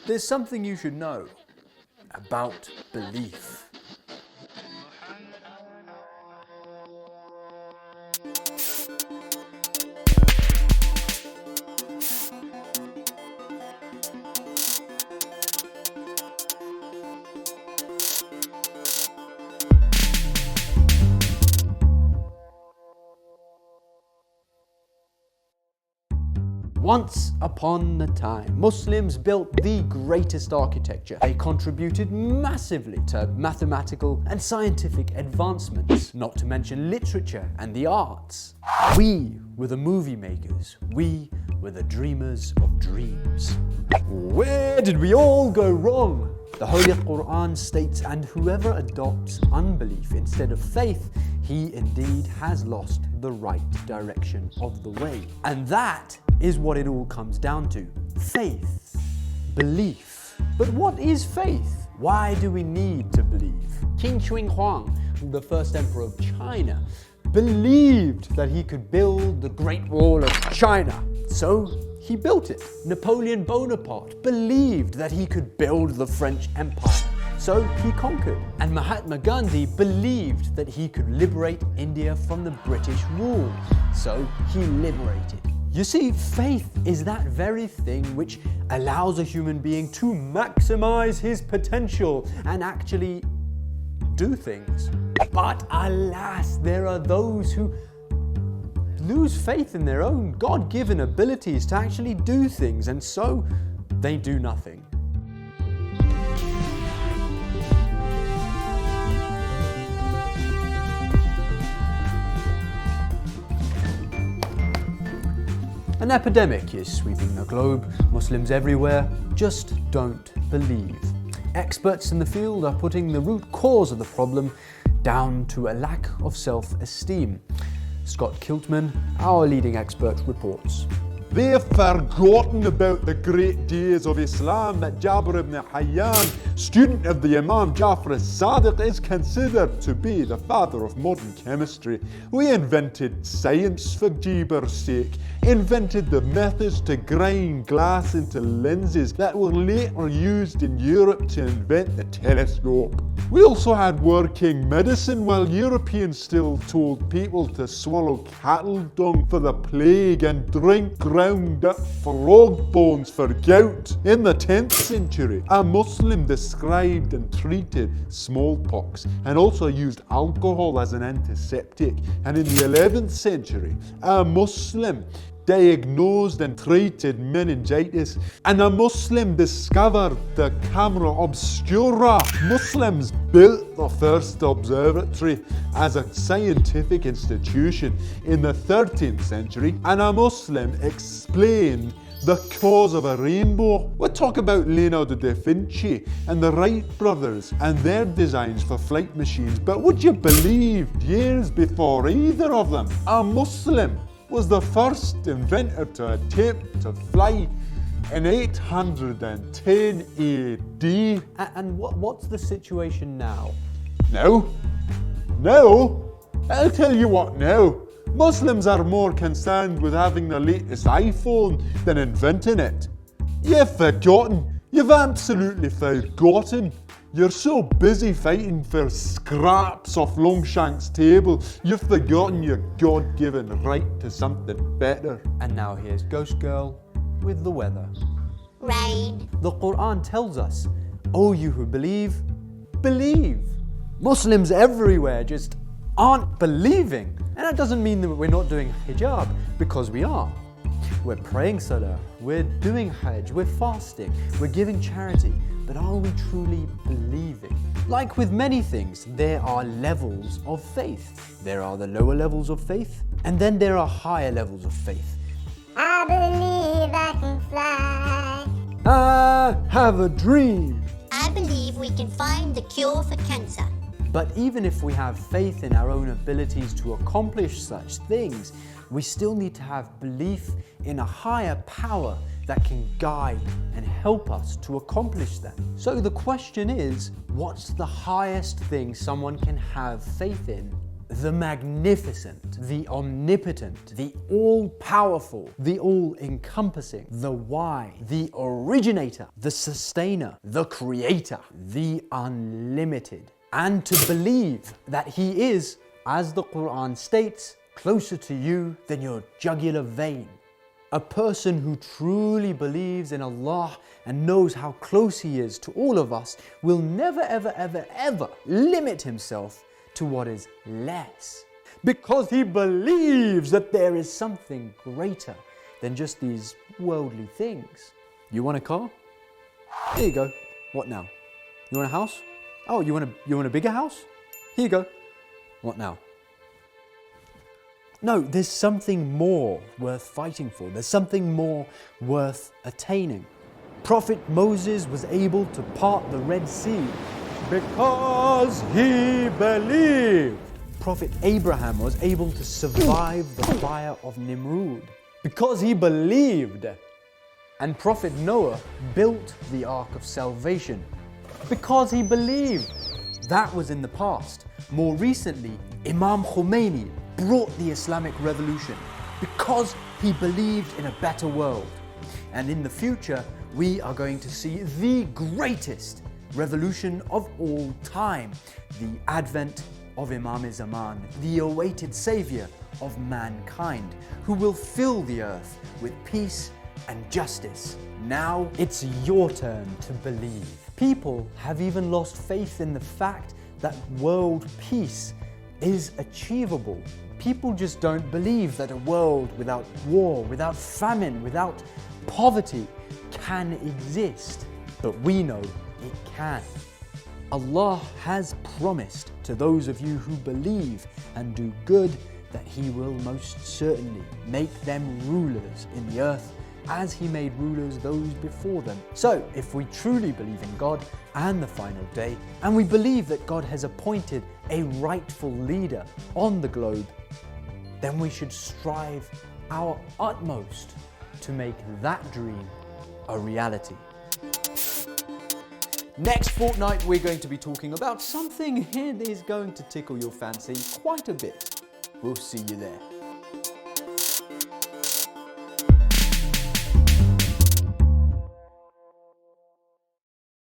There's something you should know about belief. Once upon a time, Muslims built the greatest architecture. They contributed massively to mathematical and scientific advancements, not to mention literature and the arts. We were the movie makers. We were the dreamers of dreams. Where did we all go wrong? The Holy Quran states, "And whoever adopts unbelief instead of faith, he indeed has lost the right direction of the way." And that is what it all comes down to. Faith. Belief. But what is faith? Why do we need to believe? Qin Shi Huang, the first emperor of China, believed that he could build the Great Wall of China. So he built it. Napoleon Bonaparte believed that he could build the French Empire. So he conquered. And Mahatma Gandhi believed that he could liberate India from the British rule. So he liberated. You see, faith is that very thing which allows a human being to maximize his potential and actually do things. But alas, there are those who lose faith in their own God-given abilities to actually do things, and so they do nothing. An epidemic is sweeping the globe. Muslims everywhere just don't believe. Experts in the field are putting the root cause of the problem down to a lack of self-esteem. Scott Kiltman, our leading expert, reports. They've forgotten about the great days of Islam that Jabir ibn Hayyan, student of the Imam Jafar as-Sadiq, is considered to be the father of modern chemistry. We invented science for Jabir's sake, invented the methods to grind glass into lenses that were later used in Europe to invent the telescope. We also had working medicine while Europeans still told people to swallow cattle dung for the plague and drink ground up frog bones for gout. In the 10th century, a Muslim described and treated smallpox and also used alcohol as an antiseptic. And in the 11th century, a Muslim diagnosed and treated meningitis, and a Muslim discovered the camera obscura. Muslims built the first observatory as a scientific institution in the 13th century, and a Muslim explained the cause of a rainbow. We'll talk about Leonardo da Vinci and the Wright brothers and their designs for flight machines, but would you believe years before either of them, a Muslim was the first inventor to attempt to fly in 810 AD. And what's the situation now? Now? I'll tell you what now. Muslims are more concerned with having the latest iPhone than inventing it. You've absolutely forgotten. You're so busy fighting for scraps off Longshank's table, you've forgotten your God-given right to something better. And now here's Ghost Girl with the weather. Rain. The Quran tells us, "Oh, you who believe, believe." Muslims everywhere just aren't believing. And that doesn't mean that we're not doing hijab, because we are. We're praying salah, we're doing hajj, we're fasting, we're giving charity. But are we truly believing? Like with many things, there are levels of faith. There are the lower levels of faith, and then there are higher levels of faith. I believe I can fly. I have a dream. I believe we can find the cure for cancer. But even if we have faith in our own abilities to accomplish such things, we still need to have belief in a higher power that can guide and help us to accomplish that. So the question is, what's the highest thing someone can have faith in the magnificent, the omnipotent, the all-powerful, the all-encompassing, the why, the originator, the sustainer, the creator, the unlimited. And to believe that He is, as the Quran states, closer to you than your jugular vein. A person who truly believes in Allah and knows how close He is to all of us will never, ever, ever, ever limit himself to what is less. Because he believes that there is something greater than just these worldly things. You want a car? Here you go. What now? You want a house? Oh, you want a bigger house? Here you go. What now? No, there's something more worth fighting for. There's something more worth attaining. Prophet Moses was able to part the Red Sea because he believed. Prophet Abraham was able to survive the fire of Nimrud because he believed. And Prophet Noah built the Ark of Salvation because he believed. That was in the past. More recently, Imam Khomeini brought the Islamic Revolution because he believed in a better world. And in the future, we are going to see the greatest revolution of all time, the advent of Imam Zaman, the awaited savior of mankind, who will fill the earth with peace and justice. Now it's your turn to believe. People have even lost faith in the fact that world peace is achievable. People just don't believe that a world without war, without famine, without poverty can exist. But we know it can. Allah has promised to those of you who believe and do good that He will most certainly make them rulers in the earth as He made rulers those before them. So, if we truly believe in God and the final day, and we believe that God has appointed a rightful leader on the globe, then we should strive our utmost to make that dream a reality. Next fortnight, we're going to be talking about something that is going to tickle your fancy quite a bit. We'll see you there.